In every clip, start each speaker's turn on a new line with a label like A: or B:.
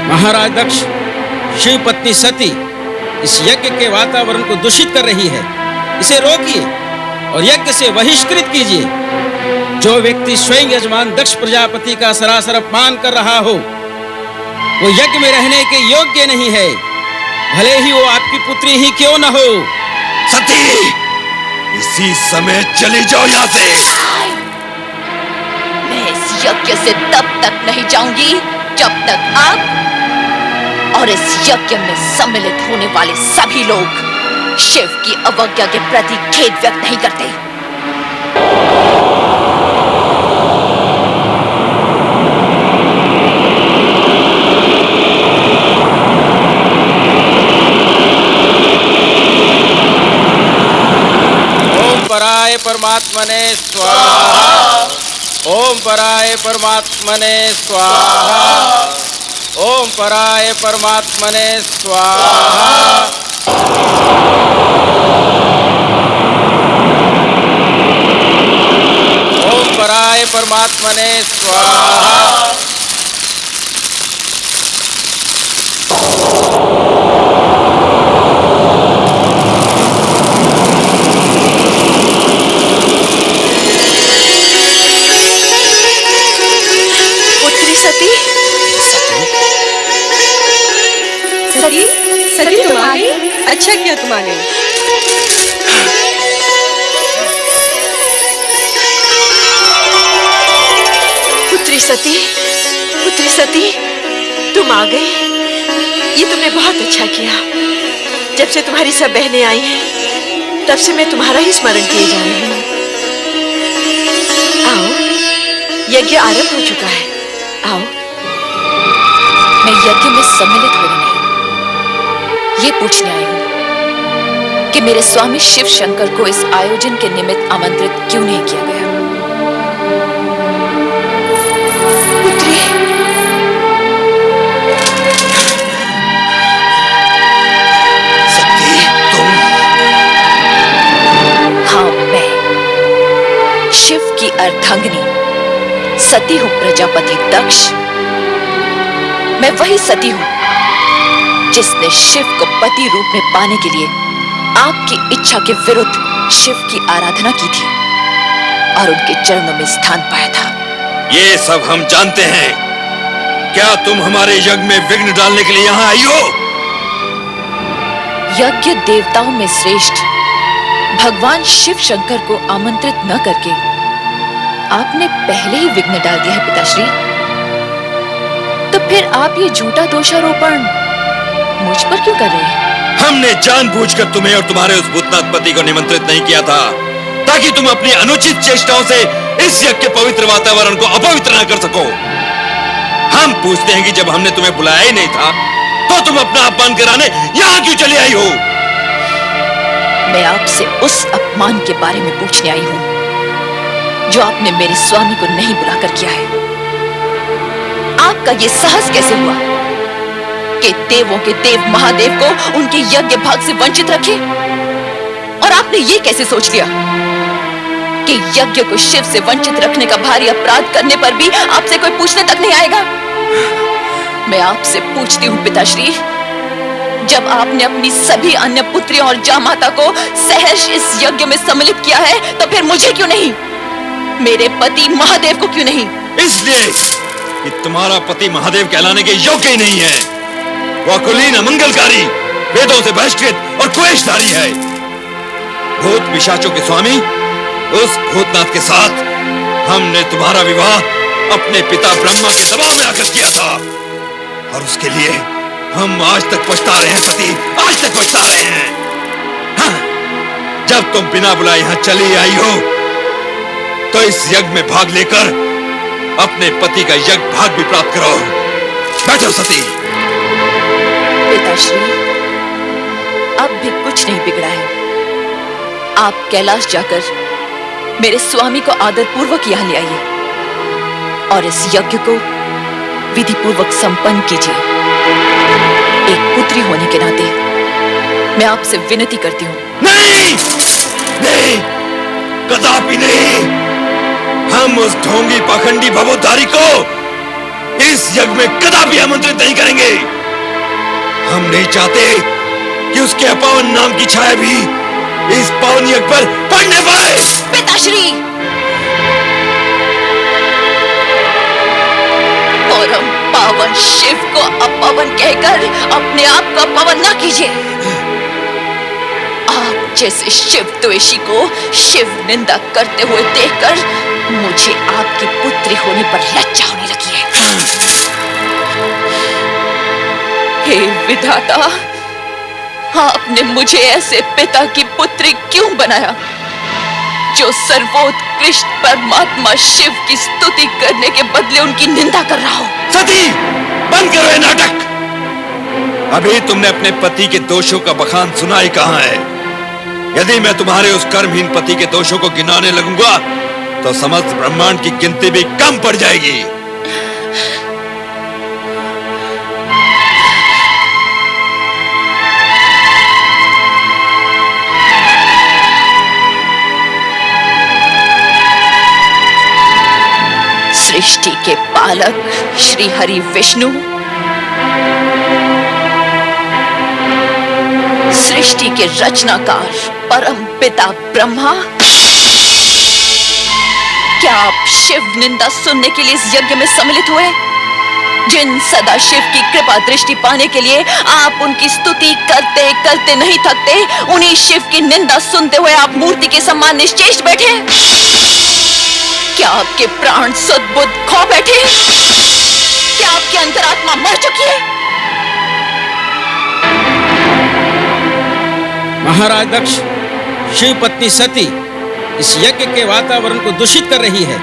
A: महाराज दक्ष, शिव पत्नी सती इस यज्ञ के वातावरण को दूषित कर रही है। इसे रोकिए और यज्ञ से बहिष्कृत कीजिए। जो व्यक्ति स्वयं यजमान दक्ष प्रजापति का सरासर अपमान कर रहा हो, वो यज्ञ में रहने के योग्य नहीं है, भले ही वो आपकी पुत्री ही क्यों न हो।
B: सती, इसी समय चली जाओ यहाँ से।
C: मैं इस यज्ञ से तब तक नहीं जाऊंगी जब तक आप और इस यज्ञ में सम्मिलित होने वाले सभी लोग शिव की अवज्ञा के प्रति खेद व्यक्त नहीं करते।
A: ओम पराय परमात्मने स्वाहा। ओम पराय परमात्मने स्वाहा। ओम पराय परमात्मने स्वाहा। ओम पराय परमात्मने स्वाहा।
C: पुत्री सती,
D: सती, सती तुम आ गई? अच्छा किया तुम आ गई।
C: पुत्री सती, पुत्री सती, तुम आ गई। ये तुमने बहुत अच्छा किया। जब से तुम्हारी सब बहनें आई हैं, तब से मैं तुम्हारा ही स्मरण किए जा रही हूँ। आओ, यज्ञ आरंभ हो चुका है। आओ। मैं यज्ञ में सम्मिलित होने नहीं, ये पूछने आई हूँ कि मेरे स्वामी शिव शंकर को इस आयोजन के निमित्त आमंत्रित क्यों नहीं किया गया। पुत्री,
B: सती, तुम?
C: हाँ, मैं शिव की अर्धांगिनी सती हूँ प्रजापति दक्ष। मैं वही सती हूँ जिसने शिव को पति रूप में पाने के लिए आपकी इच्छा के विरुद्ध शिव की आराधना की थी और उनके चरणों में स्थान पाया था।
B: ये सब हम जानते हैं। क्या तुम हमारे यज्ञ में विघ्न डालने के लिए यहाँ आई हो?
C: यज्ञ देवताओं में श्रेष्ठ भगवान शिव शंकर को आमंत्रित न करके आपने पहले ही विघ्न डाल दिया है पिताश्री। तो फिर आप ये झूठा दोषारोपण मुझ पर क्यों कर रहे हैं?
B: हमने जानबूझकर तुम्हें और तुम्हारे उस भूतनाथ पति को निमंत्रित नहीं किया था, ताकि तुम अपनी अनुचित चेष्टाओं से इस यज्ञ के पवित्र वातावरण को अपवित्र न कर सको। हम पूछते हैं कि जब हमने तुम्हें बुलाया ही नहीं था, तो तुम अपना अपमान कराने यहाँ क्यों चली आई हो?
C: मैं आपसे उस अपमान के बारे में पूछने आई हूँ जो आपने मेरे स्वामी को नहीं बुलाकर किया है। आपका ये साहस कैसे हुआ कि देवों के देव महादेव को उनके यज्ञ भाग से वंचित रखे? और आपने ये कैसे सोच लिया कि यज्ञ को शिव से वंचित रखने का भारी अपराध करने पर भी आपसे कोई पूछने तक नहीं आएगा? मैं आपसे पूछती हूँ पिताश्री, जब आपने अपनी सभी अन्य पुत्रियों और जामाता को सहर्ष इस यज्ञ में सम्मिलित किया है, तो फिर मुझे क्यों नहीं? मेरे पति महादेव को क्यों नहीं?
B: इसलिए कि तुम्हारा पति महादेव कहलाने के योग्य ही नहीं है। वह कुलीन अमंगलकारी, वेदों से बहिष्कृत और क्लेशधारी है। भूत पिशाचों के स्वामी उस भूतनाथ के साथ हमने तुम्हारा विवाह अपने पिता ब्रह्मा के दबाव में आकर किया था, और उसके लिए हम आज तक पछता रहे हैं सती, आज तक पछता रहे हैं। हाँ, जब तुम बिना बुलाए यहाँ चली आई हो, तो इस यज्ञ में भाग लेकर अपने पति का यज्ञ भाग भी प्राप्त करो। बैठो सती।
C: पिताश्री, अब भी कुछ नहीं बिगड़ा है। आप कैलाश जाकर मेरे स्वामी को आदर पूर्वक यहाँ ले आइए और इस यज्ञ को विधि पूर्वक संपन्न कीजिए। एक पुत्री होने के नाते मैं आपसे विनती करती हूँ।
B: नहीं, नहीं, कदापि नहीं। हम उस ढोंगी पाखंडी भवोद्धारी को इस यज्ञ में कदापि आमंत्रित नहीं करेंगे। हम नहीं चाहते कि उसके अपावन नाम की छाया भी इस पावन यज्ञ पर पड़ने पाए।
C: पिताश्री, परम पावन शिव को अपवन कहकर अपने आप को अपवन न कीजिए। आप जैसे शिव द्वेषी को शिव निंदा करते हुए देखकर मुझे आपकी पुत्री होने पर लज्जा होने लगी है। हे विधाता, आपने मुझे ऐसे पिता की पुत्री क्यों बनाया जो सर्वोत्कृष्ट परमात्मा शिव की स्तुति करने के बदले उनकी निंदा कर रहा हो?
B: सती, बंद करो ये नाटक। अभी तुमने अपने पति के दोषों का बखान सुना ही कहां है। यदि मैं तुम्हारे उस कर्महीन पति के दोषों को गिनाने लगूंगा तो समस्त ब्रह्मांड की गिनती भी कम पड़ जाएगी।
C: सृष्टि के पालक श्री हरि विष्णु, सृष्टि के रचनाकार परम पिता ब्रह्मा, क्या आप शिव निंदा सुनने के लिए इस यज्ञ में सम्मिलित हुए? जिन सदा शिव की कृपा दृष्टि पाने के लिए आप उनकी स्तुति करते करते नहीं थकते, उन्हीं शिव की निंदा सुनते हुए आप मूर्ति के समान निश्चेष्ट बैठे? क्या आपके प्राण सद्बुद्ध खो बैठे? क्या आपकी अंतरात्मा मर चुकी है?
A: महाराज दक्ष, शिव पत्नी सती इस यज्ञ के वातावरण को दूषित कर रही है।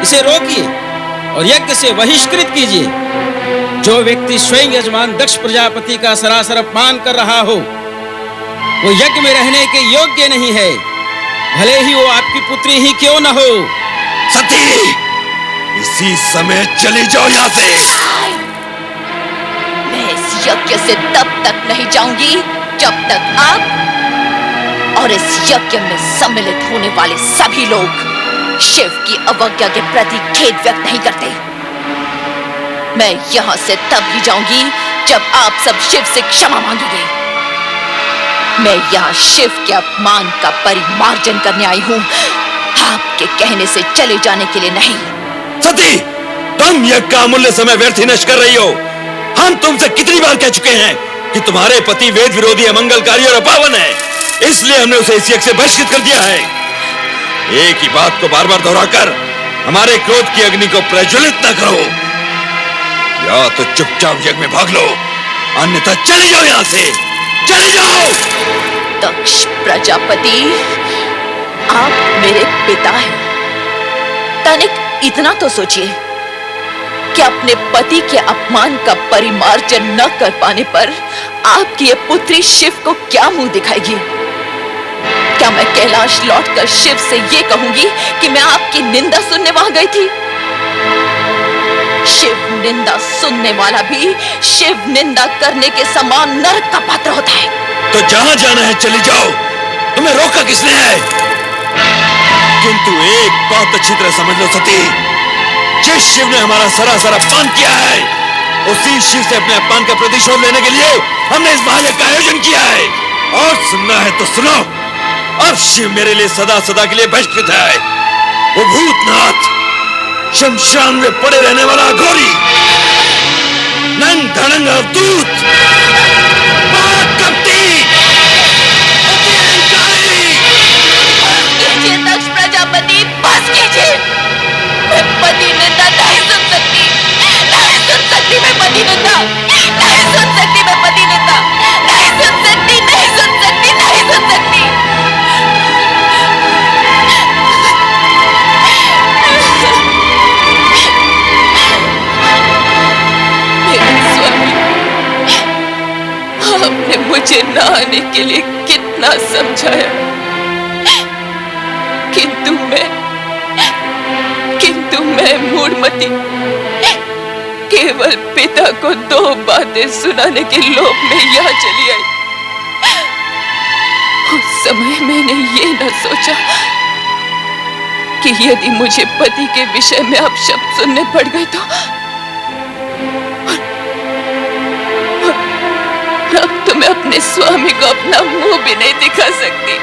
A: इसे रोकिए और यज्ञ से बहिष्कृत कीजिए। जो व्यक्ति स्वयं यजमान दक्ष प्रजापति का सरासर अपमान कर रहा हो वो यज्ञ में रहने के योग्य नहीं है, भले ही वो आपकी पुत्री ही क्यों न हो।
B: सती, इसी समय चली जाओ यहाँ से।
C: मैं इस यज्ञ से तब तक नहीं जाऊंगी जब तक आप और इस यज्ञ में सम्मिलित होने वाले सभी लोग शिव की अवज्ञा के प्रति खेद व्यक्त नहीं करते। मैं यहां से तब ही जाऊंगी जब आप सब शिव से क्षमा मांगेंगे। मैं यहाँ शिव के अपमान का परिमार्जन करने आई हूँ, आपके कहने से चले जाने के लिए नहीं।
B: सती, तुम यज्ञ का अमूल्य समय व्यर्थ ही नष्ट कर रही हो। हम तुमसे कितनी बार कह चुके हैं कि तुम्हारे पति वेद विरोधी, अमंगलकारी और अपावन है, इसलिए हमने उसे इस यज्ञ से बहिष्कृत कर दिया है। एक ही बात को बार बार दोहराकर हमारे क्रोध की अग्नि को प्रज्वलित न करो। या तो चुपचाप यज्ञ में भाग लो, अन्यथा चले जाओ यहाँ से, चले जाओ।
C: दक्ष प्रजापति, आप मेरे पिता हैं। तनिक इतना तो सोचिए कि अपने पति के अपमान का परिमार्जन न कर पाने पर आपकी ये पुत्री शिव को क्या मुंह दिखाएगी? क्या मैं कैलाश लौटकर शिव से ये कहूंगी कि मैं आपकी निंदा सुनने वहां गई थी? शिव निंदा सुनने वाला भी शिव निंदा करने के समान नरक का पात्र होता है।
B: तो जहां जाना है चली जाओ, तुम्हें रोका किसने है? किंतु एक बात अच्छी तरह समझ लो सती, जिस शिव ने हमारा सरासर अपमान किया है, उसी शिव से अपने अपमान का प्रतिशोध लेने के लिए हमने इस महायज्ञ का आयोजन किया है। और सुनना है तो सुनो, अब शिव मेरे लिए सदा सदा के लिए बहिष्कृत है। वो भूतनाथ, शमशान में पड़े रहने वाला अघोरी, नंग धड़ंग अवधूत,
C: दक्ष प्रजापति, बस कीजिए। मैं पति निंदा नहीं सुन सकती, नहीं सुन सकती। मैं पति निंदा नहीं सुन सकती, मैं पति निंदा नहीं सुन सकती, नहीं सुन सकती, नहीं सुन सकती। मेरे स्वामी, आपने मुझे न आने के लिए कितना समझाया, किंतु मैं मूढ़मती केवल पिता को दो बातें सुनाने के लोभ में यहाँ चली आई। उस समय मैंने ये न सोचा कि यदि मुझे पति के विषय में अपशब्द सुनने पड़ गए अपने स्वामी को अपना मुंह भी नहीं दिखा सकती।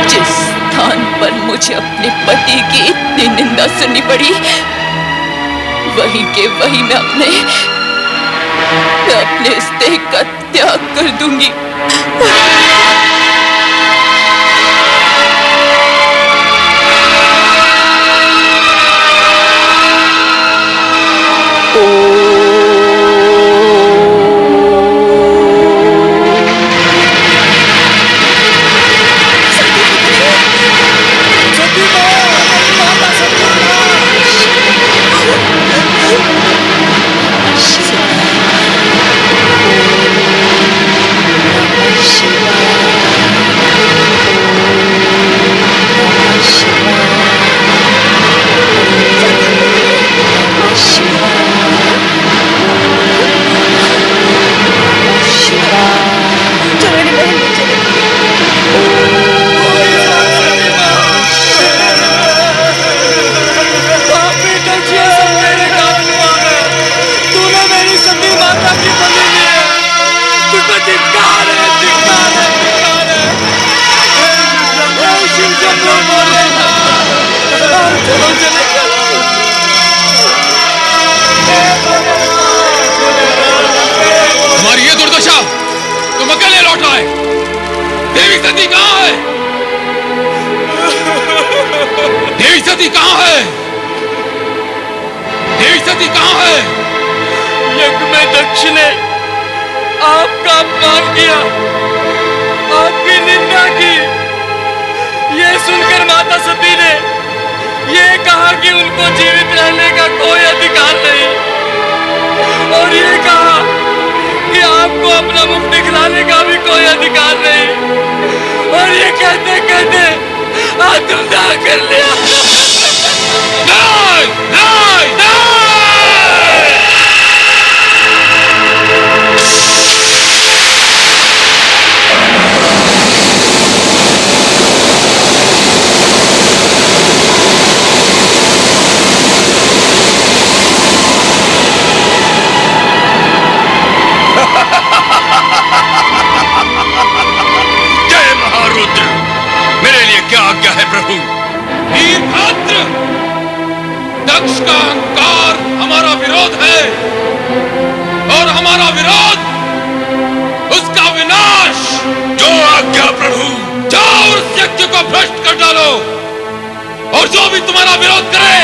C: जिस स्थान पर मुझे अपने पति की इतनी निंदा सुननी पड़ी, वहीं के वहीं मैं अपने इस देह का त्याग कर दूंगी।
B: तुम्हारी ये दुर्दशा तुम अकेले लौट आए। देवी सती कहाँ है? देवी सती कहाँ है? देवी सती कहाँ है?
E: यज्ञ में दक्ष ने आपका अपमान किया, आपकी निंदा की। ये सुनकर माता सती ने ये कहा कि उनको जीवित रहने का कोई अधिकार नहीं, और ये कहा कि आपको अपना मुख दिखलाने का भी कोई अधिकार नहीं, और ये कहते कहते आत्मदाह कर लिया।
B: नहीं, नहीं, नहीं! जय महारुद्र, मेरे लिए क्या आज्ञा है प्रभु? वीरभद्र, दक्ष का अहंकार हमारा विरोध है, और हमारा विरोध उसका विनाश। जो आज्ञा प्रभु। जाओ उस यज्ञ को भ्रष्ट कर डालो, और जो भी तुम्हारा विरोध करे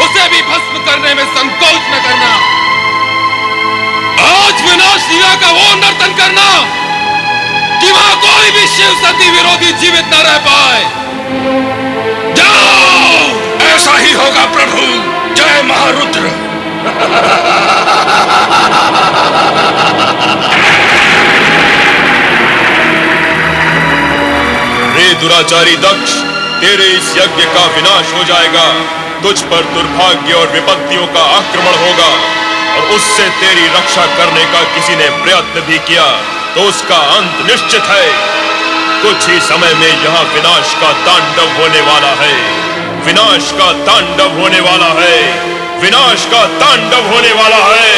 B: उसे भी भस्म करने में संकोच न करना। आज विनाश लीला का वो नर्तन करना कि वहां कोई भी शिव सती विरोधी जीवित न रह पाए। जाओ, ऐसा ही होगा प्रभु। जय महारुद्र। रे दुराचारी दक्ष, तेरे इस यज्ञ का विनाश हो जाएगा। तुझ पर दुर्भाग्य और विपत्तियों का आक्रमण होगा, और उससे तेरी रक्षा करने का किसी ने प्रयत्न भी किया तो उसका अंत निश्चित है। कुछ ही समय में यहाँ विनाश का तांडव होने वाला है। विनाश का तांडव होने वाला है। विनाश का तांडव होने वाला है।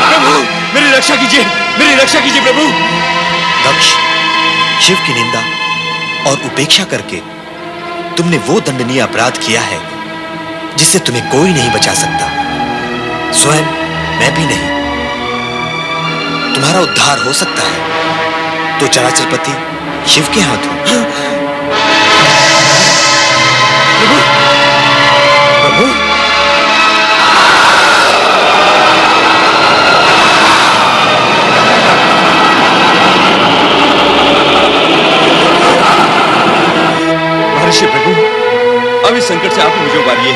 E: प्रभु, मेरी रक्षा कीजिए, मेरी रक्षा कीजिए प्रभु।
F: दक्ष, शिव की निंदा और उपेक्षा करके तुमने वो दंडनीय अपराध किया है जिससे तुम्हें कोई नहीं बचा सकता, स्वयं मैं भी नहीं। तुम्हारा उद्धार हो सकता है तो चराचरपति शिव के हाथों।
E: प्रभु, प्रभु, महर्षि प्रभु, अब इस संकट से आप मुझे उबारिए।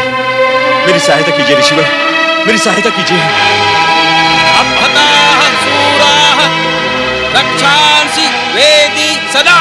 E: मेरी सहायता कीजिए ऋषिवर, मेरी सहायता कीजिए।
A: अपहताः शूराः रक्षांसि वेदी सदा।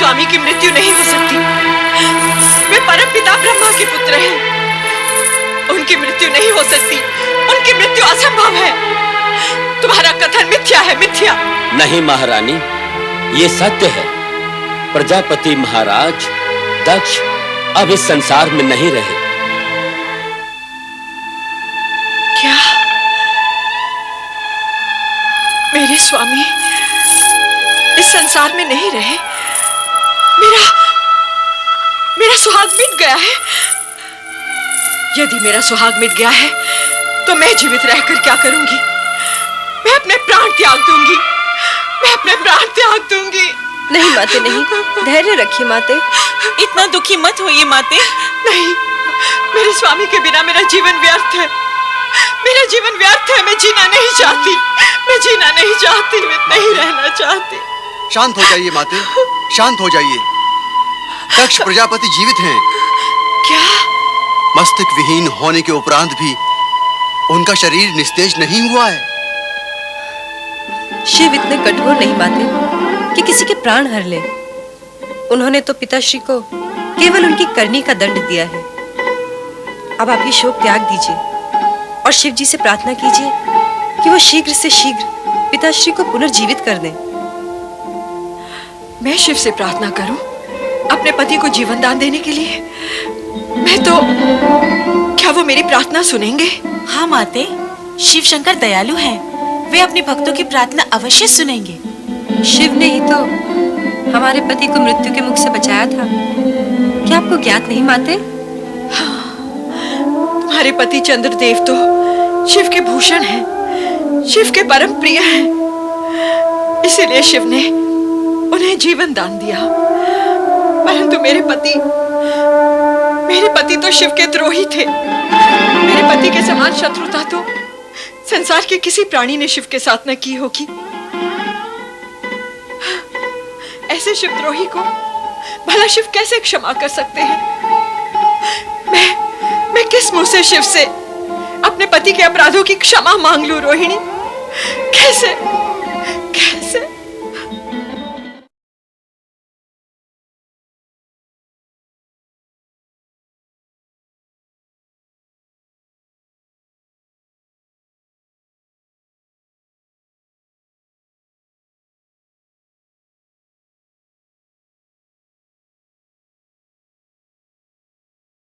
C: स्वामी की मृत्यु नहीं हो सकती। वे परमपिता ब्रह्मा के पुत्र हैं। उनकी मृत्यु नहीं हो सकती। उनकी मृत्यु असंभव है। तुम्हारा कथन मिथ्या है, मिथ्या।
G: नहीं महारानी, ये सत्य है। प्रजापति महाराज दक्ष अब इस संसार में नहीं रहे।
C: क्या मेरे स्वामी इस संसार में नहीं रहे? मेरा सुहाग मिट गया है। यदि मेरा सुहाग मिट गया है तो मैं जीवित रहकर क्या करूंगी? मैं अपने प्राण त्याग दूंगी। मैं अपने प्राण त्याग दूंगी।
D: नहीं माते, नहीं, धैर्य रखिए माते।
C: इतना दुखी मत होइए माते। नहीं, मेरे स्वामी के बिना मेरा जीवन व्यर्थ है। मेरा जीवन व्यर्थ है। मैं जीना नहीं चाहती। मैं जीना नहीं चाहती। मैं नहीं रहना चाहती।
H: शांत हो जाइए माते, शांत हो जाइए। दक्ष प्रजापति जीवित हैं।
C: क्या?
H: मस्तक विहीन होने के उपरांत भी उनका शरीर निस्तेज नहीं हुआ है।
D: शिव इतने कठोर नहीं माते कि किसी के प्राण हर ले। उन्होंने तो पिताश्री को केवल उनकी करनी का दंड दिया है। अब आप ये शोक त्याग दीजिए और शिव जी से प्रार्थना कीजिए कि वो शीघ्र से शीघ्र पिताश्री को पुनर्जीवित कर दें।
C: मैं शिव से प्रार्थना करूं अपने पति को जीवन दान देने के लिए? मैं तो, क्या वो मेरी प्रार्थना सुनेंगे?
I: हाँ माते, शिव शंकर दयालु हैं। वे अपने भक्तों की प्रार्थना अवश्य सुनेंगे।
D: शिव ने ही तो हमारे पति को मृत्यु के मुख से बचाया था। क्या आपको ज्ञात नहीं माते?
C: तुम्हारे पति चंद्रदेव तो शिव के भूषण हैं, शिव के परम प्रिय हैं। इसीलिए शिव ने उन्हें जीवन दान दिया। परंतु मेरे पति तो शिव के द्रोही थे। मेरे पति के समान शत्रुता तो संसार के किसी प्राणी ने शिव के साथ न की होगी। ऐसे शिवद्रोही को भला शिव कैसे क्षमा कर सकते हैं? मैं किस मुंह से शिव से अपने पति के अपराधों की क्षमा मांग लूं रोहिणी? कैसे?